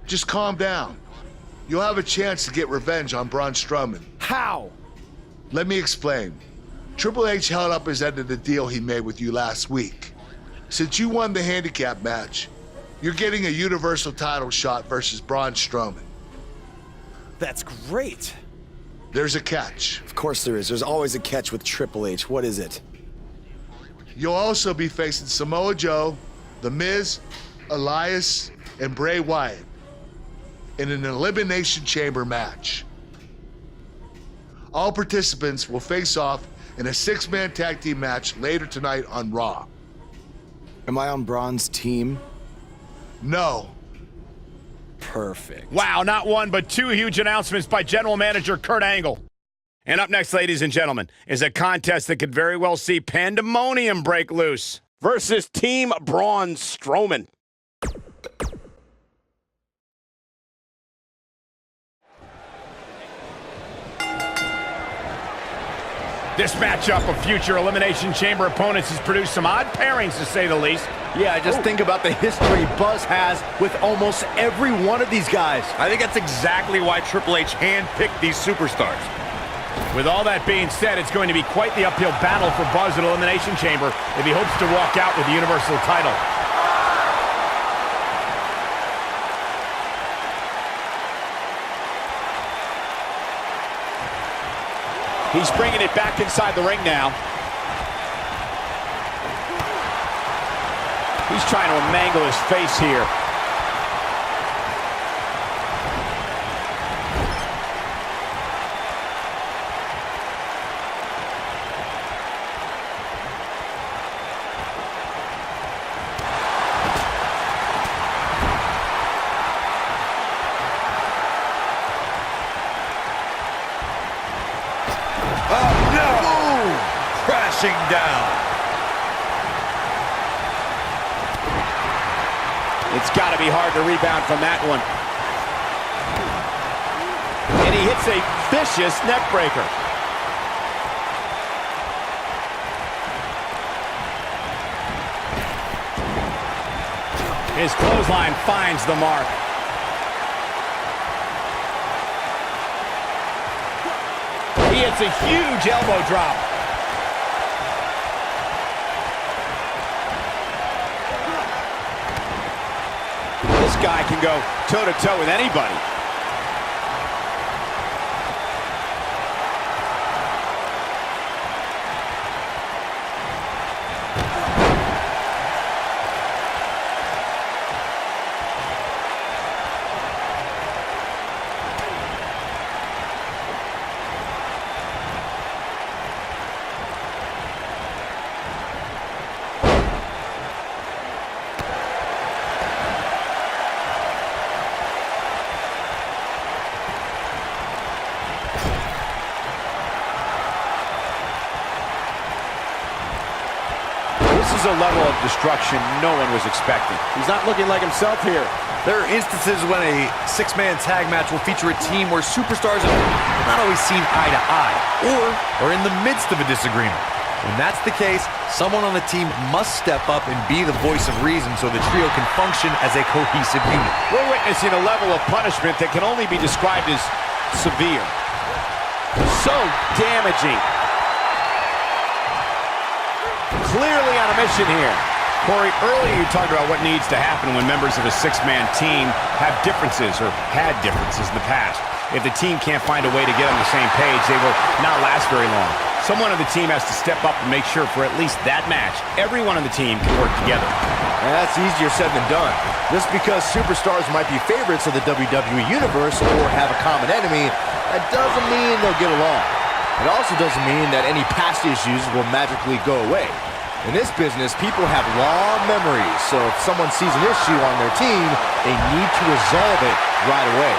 Just calm down. You'll have a chance to get revenge on Braun Strowman. How? Let me explain. Triple H held up his end of the deal he made with you last week. Since you won the handicap match, you're getting a Universal title shot versus Braun Strowman. That's great. There's a catch. Of course there is. There's always a catch with Triple H. What is it? You'll also be facing Samoa Joe, The Miz, Elias, and Bray Wyatt in an Elimination Chamber match. All participants will face off in a 6-man tag team match later tonight on Raw. Am I on Braun's team? No. Perfect. Wow, not one, but two huge announcements by General Manager Kurt Angle. And up next, ladies and gentlemen, is a contest that could very well see pandemonium break loose versus Team Braun Strowman. This matchup of future Elimination Chamber opponents has produced some odd pairings, to say the least. Yeah, just think about the history Buzz has with almost every one of these guys. I think that's exactly why Triple H handpicked these superstars. With all that being said, it's going to be quite the uphill battle for Buzz at Elimination Chamber if he hopes to walk out with the Universal title. He's bringing it back inside the ring now. He's trying to mangle his face here. Down. It's got to be hard to rebound from that one. And he hits a vicious neck breaker. His clothesline finds the mark. He hits a huge elbow drop. This guy can go toe-to-toe with anybody. This is a level of destruction no one was expecting. He's not looking like himself here. There are instances when a 6-man tag match will feature a team where superstars have not always seen eye to eye or are in the midst of a disagreement. When that's the case, someone on the team must step up and be the voice of reason so the trio can function as a cohesive unit. We're witnessing a level of punishment that can only be described as severe. So damaging. Clearly on a mission here. Corey, earlier you talked about what needs to happen when members of a 6-man team have differences or had differences in the past. If the team can't find a way to get on the same page, they will not last very long. Someone on the team has to step up and make sure for at least that match, everyone on the team can work together. And that's easier said than done. Just because superstars might be favorites of the WWE Universe or have a common enemy, that doesn't mean they'll get along. It also doesn't mean that any past issues will magically go away. In this business, people have long memories, so if someone sees an issue on their team, they need to resolve it right away.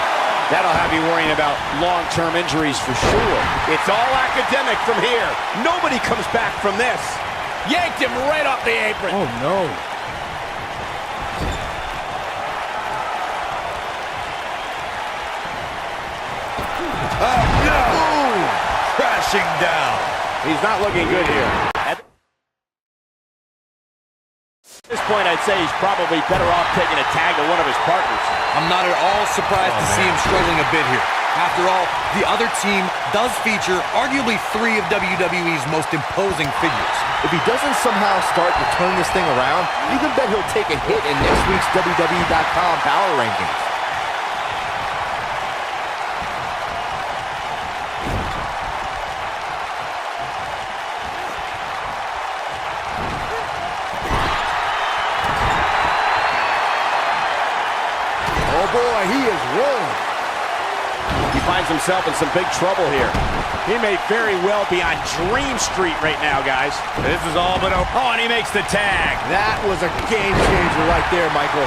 That'll have you worrying about long-term injuries for sure. It's all academic from here. Nobody comes back from this. Yanked him right off the apron. Oh, no. Oh, no! Boom! Crashing down. He's not looking good here. At this point, I'd say he's probably better off taking a tag to one of his partners. I'm not at all surprised to see him struggling a bit here. After all, the other team does feature arguably 3 of WWE's most imposing figures. If he doesn't somehow start to turn this thing around, you can bet he'll take a hit in next week's WWE.com power rankings. Oh boy, he is rolling. He finds himself in some big trouble here. He may very well be on Dream Street right now, guys. This is all but over. Oh, and he makes the tag. That was a game changer right there, Michael.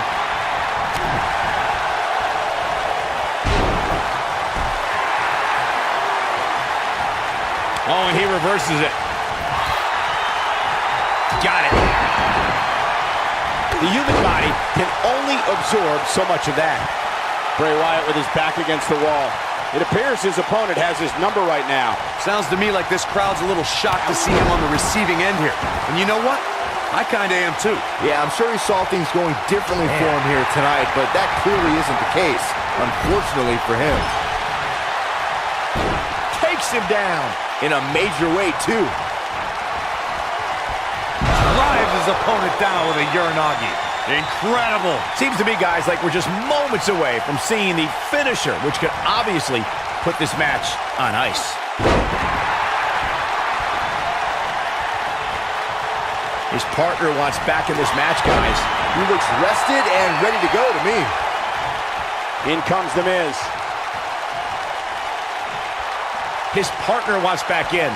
Oh, and he reverses it. Got it. The human body can only absorb so much of that. Bray Wyatt with his back against the wall. It appears his opponent has his number right now. Sounds to me like this crowd's a little shocked to see him on the receiving end here. And you know what? I kind of am too. Yeah, I'm sure he saw things going differently for him here tonight, but that clearly isn't the case, unfortunately for him. Takes him down in a major way, too. Drives his opponent down with a Uranagi. Incredible. Seems to me, guys, like we're just moments away from seeing the finisher, which could obviously put this match on ice. His partner wants back in this match, guys. He looks rested and ready to go to me. In comes The Miz. His partner wants back in.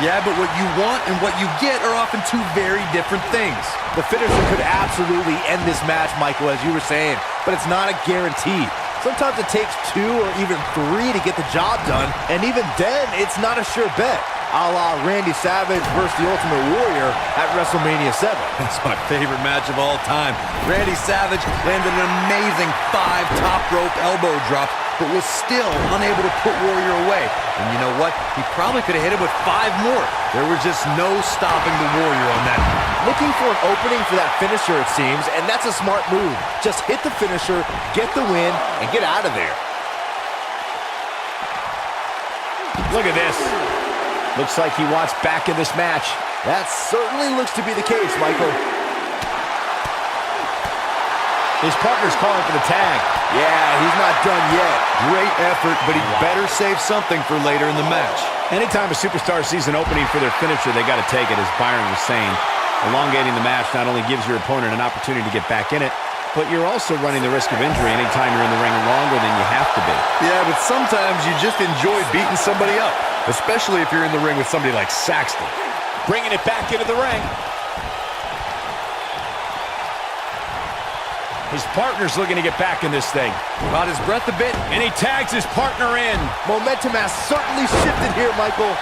Yeah, but what you want and what you get are often two very different things. The finisher could absolutely end this match, Michael, as you were saying, but it's not a guarantee. Sometimes it takes 2 or even 3 to get the job done, and even then, it's not a sure bet. A la Randy Savage versus the Ultimate Warrior at WrestleMania 7. That's my favorite match of all time. Randy Savage landed an amazing 5 top rope elbow drop, but was still unable to put Warrior away. And you know what? He probably could have hit him with 5 more. There was just no stopping the Warrior on that. Looking for an opening for that finisher, it seems, and that's a smart move. Just hit the finisher, get the win, and get out of there. Look at this. Looks like he wants back in this match. That certainly looks to be the case, Michael. His partner's calling for the tag. Yeah, he's not done yet. Great effort, but he better save something for later in the match. Anytime a superstar sees an opening for their finisher, they got to take it, as Byron was saying. Elongating the match not only gives your opponent an opportunity to get back in it, but you're also running the risk of injury anytime you're in the ring longer than you have to be. Yeah, but sometimes you just enjoy beating somebody up, especially if you're in the ring with somebody like Saxton. Bringing it back into the ring. His partner's looking to get back in this thing. Caught his breath a bit, And he tags his partner in. Momentum has certainly shifted here, Michael.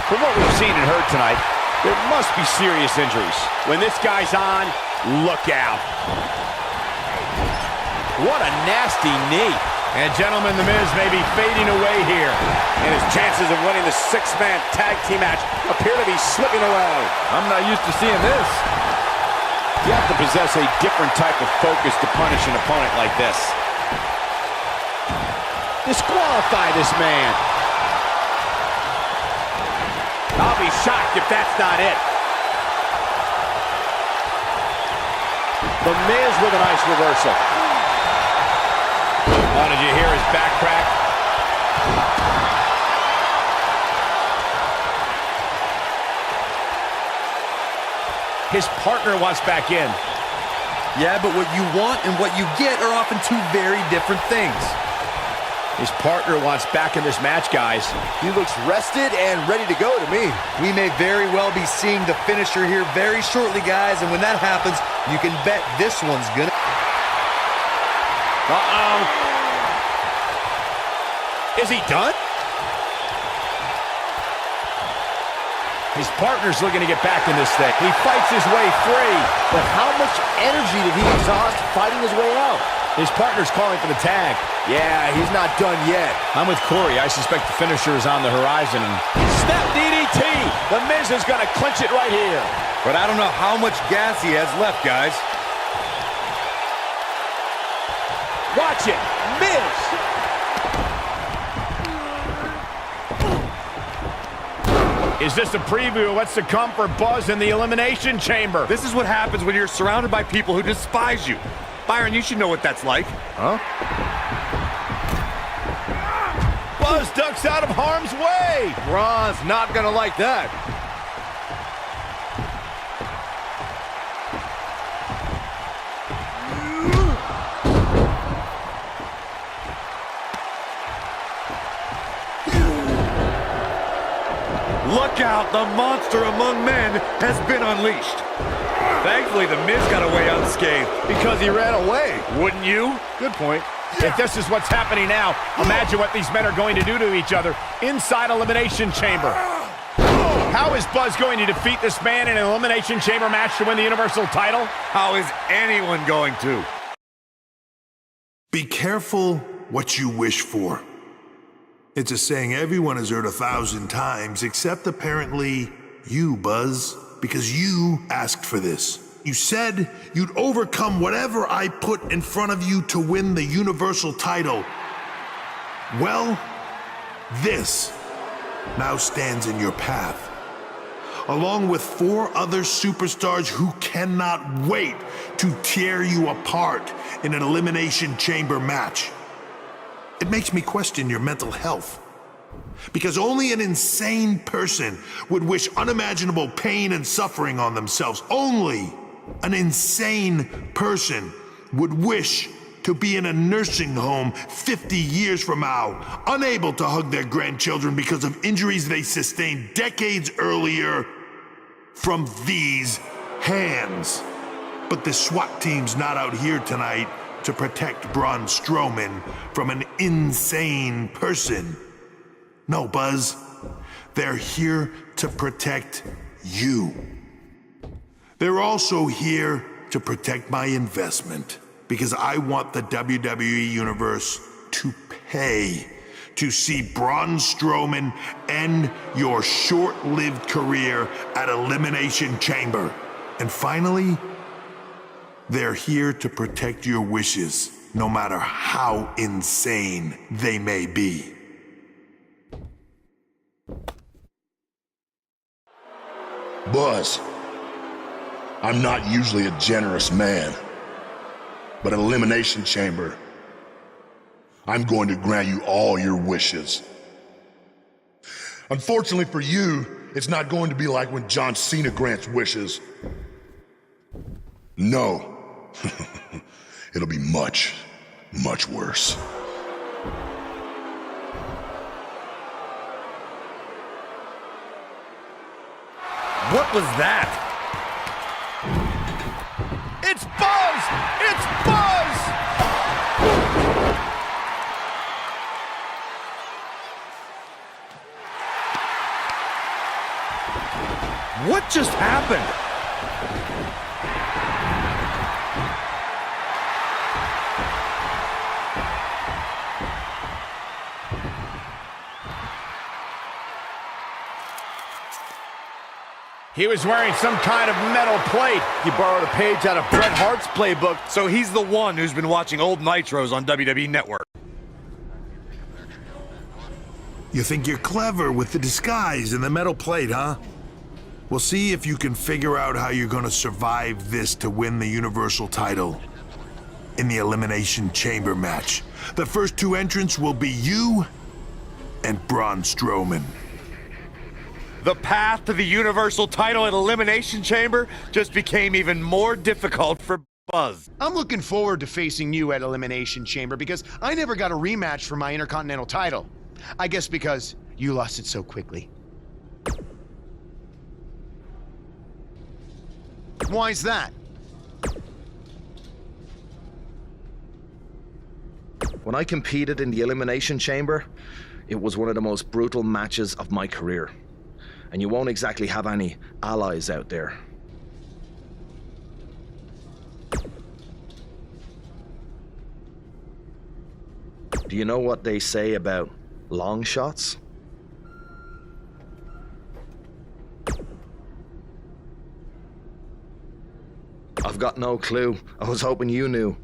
From what we've seen and heard tonight, there must be serious injuries. When this guy's on, look out. What a nasty knee. And gentlemen, The Miz may be fading away here. And his chances of winning the 6-man tag team match appear to be slipping away. I'm not used to seeing this. You have to possess a different type of focus to punish an opponent like this. Disqualify this man. I'll be shocked if that's not it. The Miz with a nice reversal. Oh, did you hear his back crack? His partner wants back in. Yeah, but what you want and what you get are often two very different things. His partner wants back in this match, guys. He looks rested and ready to go to me. We may very well be seeing the finisher here very shortly, guys, and when that happens, you can bet this one's gonna... Uh-oh. Is he done? His partner's looking to get back in this thing. He fights his way free. But how much energy did he exhaust fighting his way out? His partner's calling for the tag. Yeah, he's not done yet. I'm with Corey. I suspect the finisher is on the horizon. And Snap DDT. The Miz is going to clinch it right here. But I don't know how much gas he has left, guys. Watch it. Miz. is this a preview of what's to come for Buzz in the Elimination Chamber? This is what happens when you're surrounded by people who despise you. Byron, you should know what that's like. Huh? Buzz ducks out of harm's way. Braun's not gonna like that. Look out, the monster among men has been unleashed. Thankfully, the Miz got away unscathed. Because he ran away. Wouldn't you? Good point. If this is what's happening now, imagine what these men are going to do to each other inside Elimination Chamber. How is Buzz going to defeat this man in an Elimination Chamber match to win the Universal title? How is anyone going to? Be careful what you wish for. It's a saying everyone has heard 1,000 times, except apparently you, Buzz, because you asked for this. You said you'd overcome whatever I put in front of you to win the Universal title. Well, this now stands in your path, along with 4 other superstars who cannot wait to tear you apart in an Elimination Chamber match. It makes me question your mental health. Because only an insane person would wish unimaginable pain and suffering on themselves. Only an insane person would wish to be in a nursing home 50 years from now, unable to hug their grandchildren because of injuries they sustained decades earlier from these hands. But the SWAT team's not out here tonight to protect Braun Strowman from an insane person. No, Buzz. They're here to protect you. They're also here to protect my investment, because I want the WWE Universe to pay to see Braun Strowman end your short-lived career at Elimination Chamber. And finally, they're here to protect your wishes, no matter how insane they may be. Buzz, I'm not usually a generous man, but at Elimination Chamber, I'm going to grant you all your wishes. Unfortunately for you, it's not going to be like when John Cena grants wishes. No. It'll be much, much worse. What was that? It's Buzz! It's Buzz! What just happened? He was wearing some kind of metal plate. He borrowed a page out of Bret Hart's playbook. So he's the one who's been watching old Nitros on WWE Network. You think you're clever with the disguise and the metal plate, huh? We'll see if you can figure out how you're gonna survive this to win the Universal title in the Elimination Chamber match. The first 2 entrants will be you and Braun Strowman. The path to the Universal title at Elimination Chamber just became even more difficult for Buzz. I'm looking forward to facing you at Elimination Chamber because I never got a rematch for my Intercontinental title. I guess because you lost it so quickly. Why's that? When I competed in the Elimination Chamber, it was one of the most brutal matches of my career. and you won't exactly have any allies out there. Do you know what they say about long shots? I've got no clue. I was hoping you knew.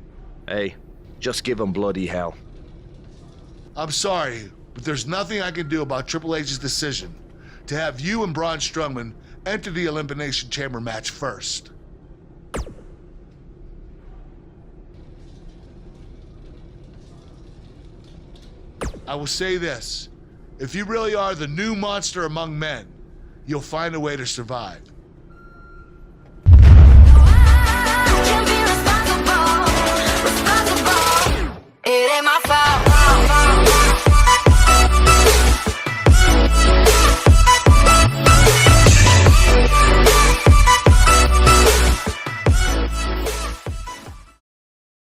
Hey, just give him bloody hell. I'm sorry, but there's nothing I can do about Triple H's decision to have you and Braun Strowman enter the Elimination Chamber match first. I will say this, if you really are the new monster among men, you'll find a way to survive.